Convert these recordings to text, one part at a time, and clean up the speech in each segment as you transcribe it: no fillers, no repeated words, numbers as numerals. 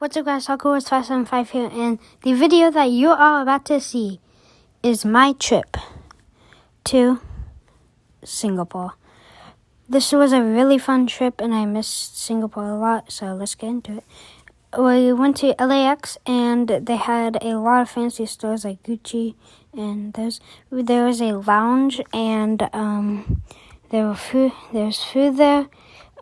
What's up, guys? It's575 here, and the video that you are about to see is my trip to Singapore. This was a really fun trip, and I missed Singapore a lot, so let's get into it. We went to LAX, and they had a lot of fancy stores like Gucci, and there was a lounge, and there was food there.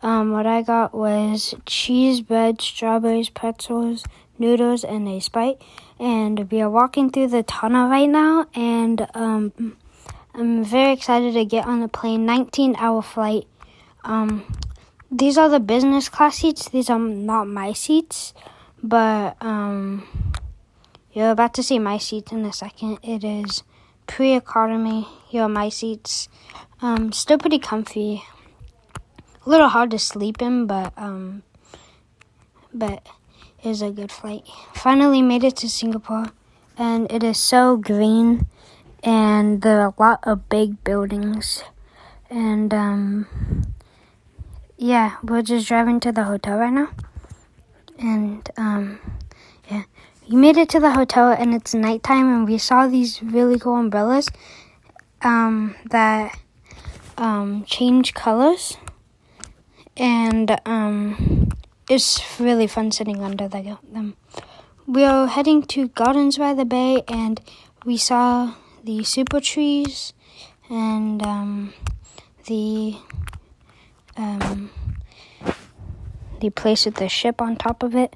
What I got was cheese, bread, strawberries, pretzels, noodles, and a Sprite. And we are walking through the tunnel right now, and I'm very excited to get on the plane. 19-hour flight. These are the business class seats. These are not my seats, but you're about to see my seats in a second. It is pre-economy. Here are my seats. Still pretty comfy. A little hard to sleep in, but it was a good flight. Finally made it to Singapore, and it is so green, and there are a lot of big buildings, and yeah, we're just driving to the hotel right now, and yeah, we made it to the hotel, and it's nighttime, and we saw these really cool umbrellas that change colors. And it's really fun sitting under them. We are heading to Gardens by the Bay, and we saw the super trees and the place with the ship on top of it.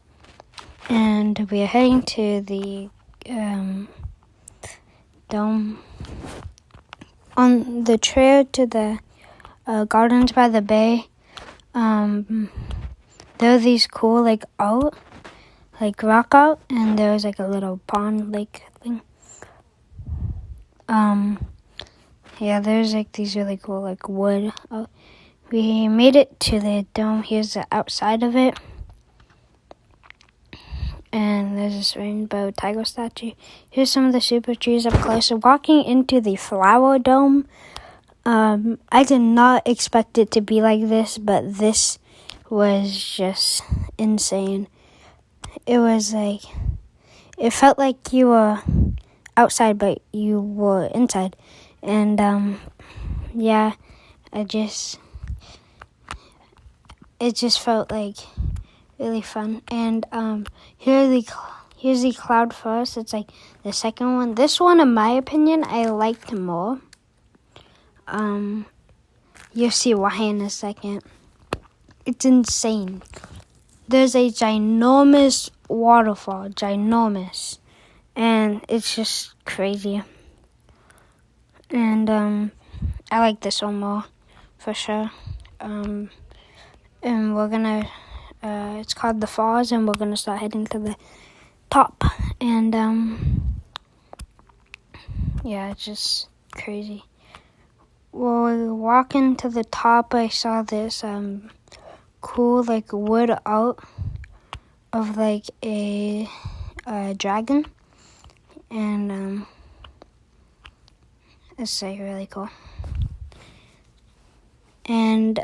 And we are heading to the dome. On the trail to the Gardens by the Bay, there are these cool, rock out, and there was, a little pond lake thing. Yeah, there's, these really cool, wood. We made it to the dome. Here's the outside of it. And there's this rainbow tiger statue. Here's some of the super trees up close. So walking into the flower dome, I did not expect it to be like this, but this was just insane. It was it felt like you were outside, but you were inside. And, yeah, it just felt really fun. And, here's the cloud forest. It's the second one. This one, in my opinion, I liked more. You'll see why in a second. It's insane. There's a ginormous waterfall, and it's just crazy. And I like this one more, for sure. And we're gonna, it's called the Falls, and we're gonna start heading to the top. And yeah, it's just crazy. While we were walking to the top, I saw this cool wood out of a dragon, and it's really cool. And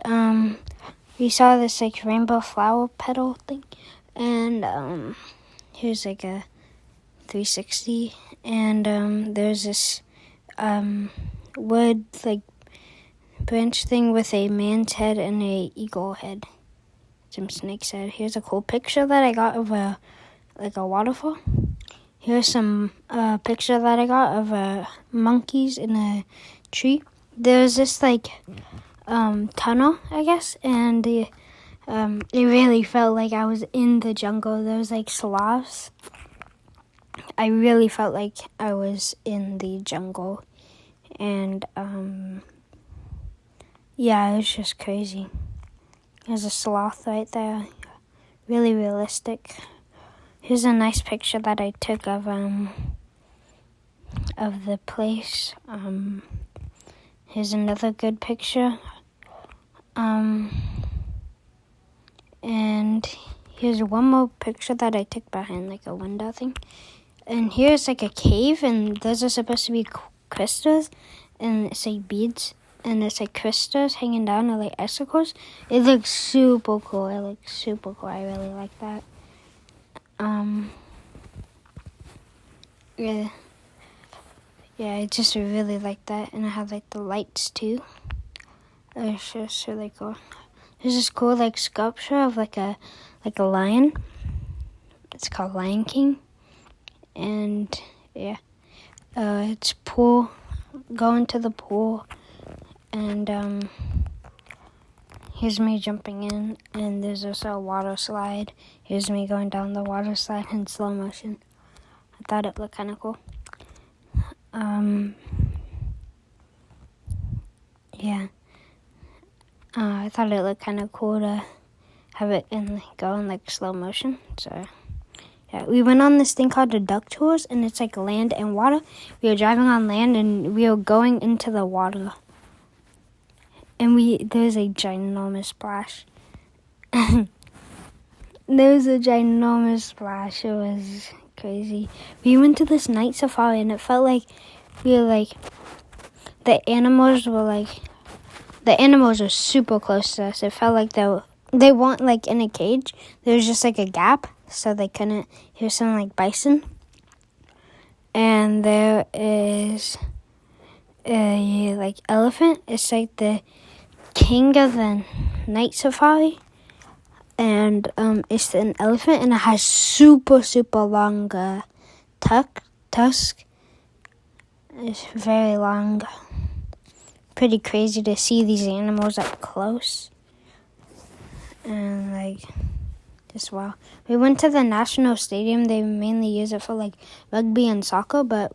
we saw this rainbow flower petal thing, and here's a 360, and there's this wood branch thing with a man's head and a eagle head, some snake's head. Here's a cool picture that I got of a waterfall. Here's some picture that I got of monkeys in a tree. There's this tunnel, I guess, and it really felt like I was in the jungle. There was sloths. I really felt like I was in the jungle, and yeah, it was just crazy. There's a sloth right there. Really realistic. Here's a nice picture that I took of the place. Here's another good picture. And here's one more picture that I took behind a window thing. And here's a cave, and those are supposed to be crystals, and it's beads. And it's crystals hanging down or icicles. It looks super cool. I really like that. Yeah. Yeah, I just really like that. And I have like the lights too. It's just really cool. There's this cool like sculpture of like a lion. It's called Lion King. And yeah. It's pool. Going to the pool. And here's me jumping in. And there's also a water slide. Here's me going down the water slide in slow motion. I thought it looked kind of cool. Yeah. I thought it looked kind of cool to have it go in like slow motion. So yeah, we went on this thing called the duck tours, and it's like land and water. We were driving on land, and we were going into the water. And there was a ginormous splash. There was a ginormous splash. It was crazy. We went to this night safari, and it felt like we were like, the animals were super close to us. It felt like they weren't like in a cage. There was just like a gap, so they couldn't hear some like bison. And there is a like elephant. It's like the king of the night safari. And it's an elephant, and it has super, super long tusk. It's very long. Pretty crazy to see these animals up close. And like, just wow. We went to the National Stadium. They mainly use it for like rugby and soccer, but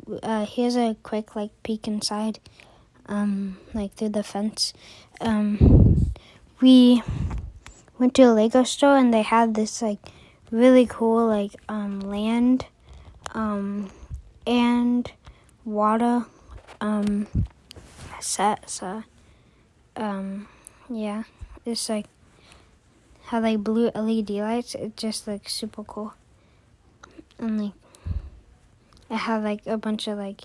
here's a quick like peek inside, like through the fence. We went to a Lego store, and they had this like really cool like land and water set. So yeah, it's like how like blue LED lights. It just looks super cool. And like it had like a bunch of like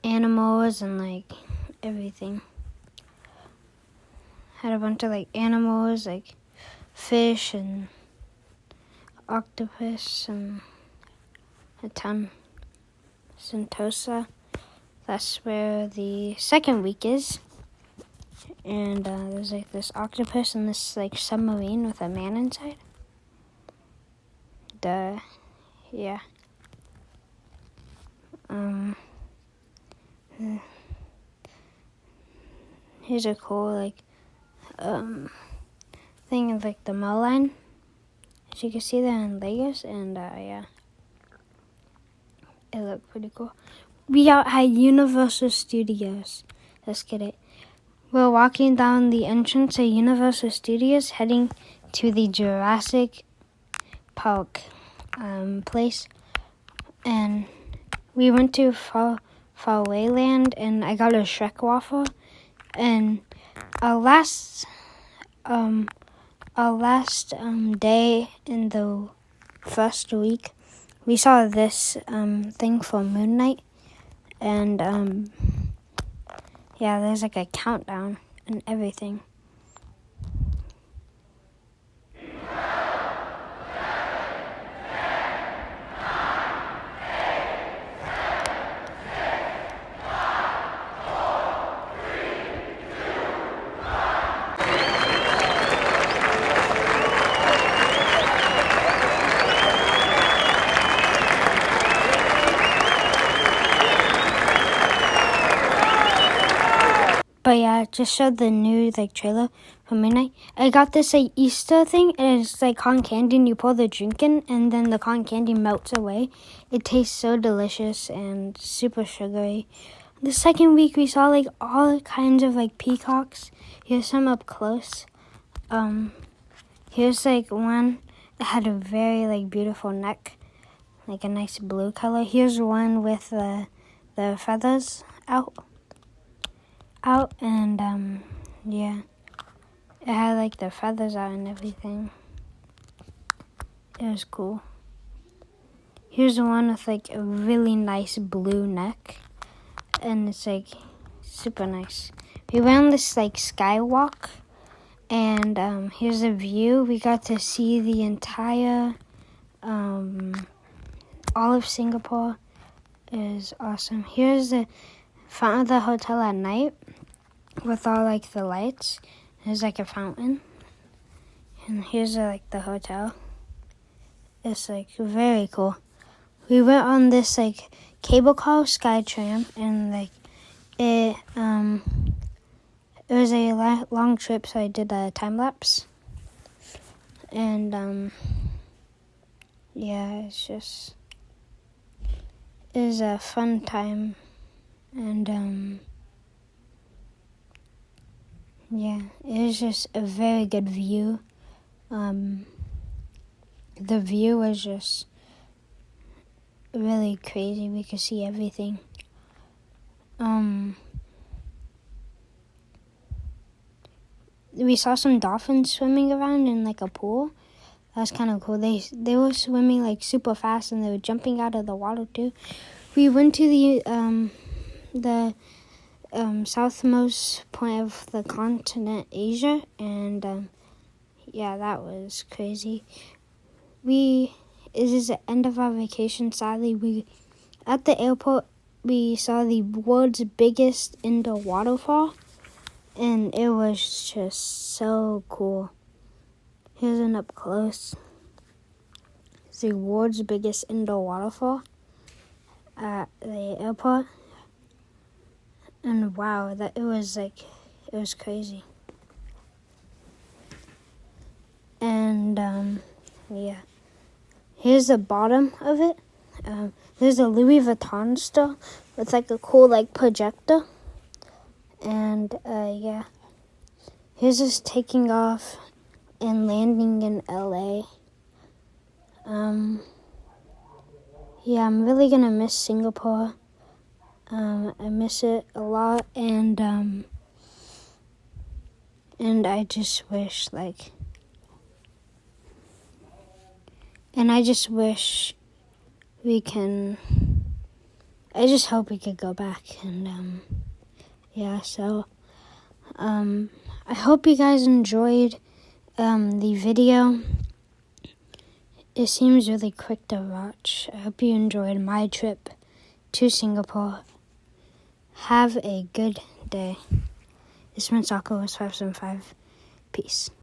animals and like everything. Had a bunch of like animals, like fish and octopus and a ton. Sentosa. That's where the second week is. And there's like this octopus and this like submarine with a man inside. Yeah. Here's a cool like thing of like the Mall line. As you can see that in Legos, and yeah, it looked pretty cool. We out at Universal Studios. Let's get it. We're walking down the entrance of Universal Studios, heading to the Jurassic Park place, and we went to Faraway Land, and I got a Shrek waffle. And our last day in the first week, we saw this thing for Moon Knight, and yeah, there's like a countdown and everything. But yeah, just showed the new like trailer for midnight. I got this like Easter thing, and it's like cotton candy, and you pour the drink in, and then the cotton candy melts away. It tastes so delicious and super sugary. The second week we saw like all kinds of like peacocks. Here's some up close. Here's like one that had a very like beautiful neck, like a nice blue color. Here's one with the feathers out, and yeah, it had like the feathers out and everything. It was cool. Here's one with like a really nice blue neck, and it's like super nice. We went on this like skywalk, and here's a view. We got to see the entire all of Singapore, is awesome. Here's the front of the hotel at night with all like the lights. There's like a fountain. And here's like the hotel. It's like very cool. We went on this like cable car SkyTram, and like it was a long trip, so I did a time lapse. And yeah, it was a fun time. And yeah, it was just a very good view. The view was just really crazy. We could see everything. We saw some dolphins swimming around in like a pool. That was kind of cool. They were swimming like super fast, and they were jumping out of the water too. We went to the southmost point of the continent, Asia, and yeah, that was crazy. It is the end of our vacation. Sadly, at the airport we saw the world's biggest indoor waterfall, and it was just so cool. Here's an up close. It's the world's biggest indoor waterfall at the airport. And wow, it was crazy. And yeah, here's the bottom of it. There's a Louis Vuitton store with like a cool like projector. And yeah, here's us taking off and landing in LA. Yeah, I'm really gonna miss Singapore. I miss it a lot, and I just wish I just hope we could go back, and yeah, so I hope you guys enjoyed the video. It seems really quick to watch. I hope you enjoyed my trip to Singapore. Have a good day. This is Sako was 575. Peace.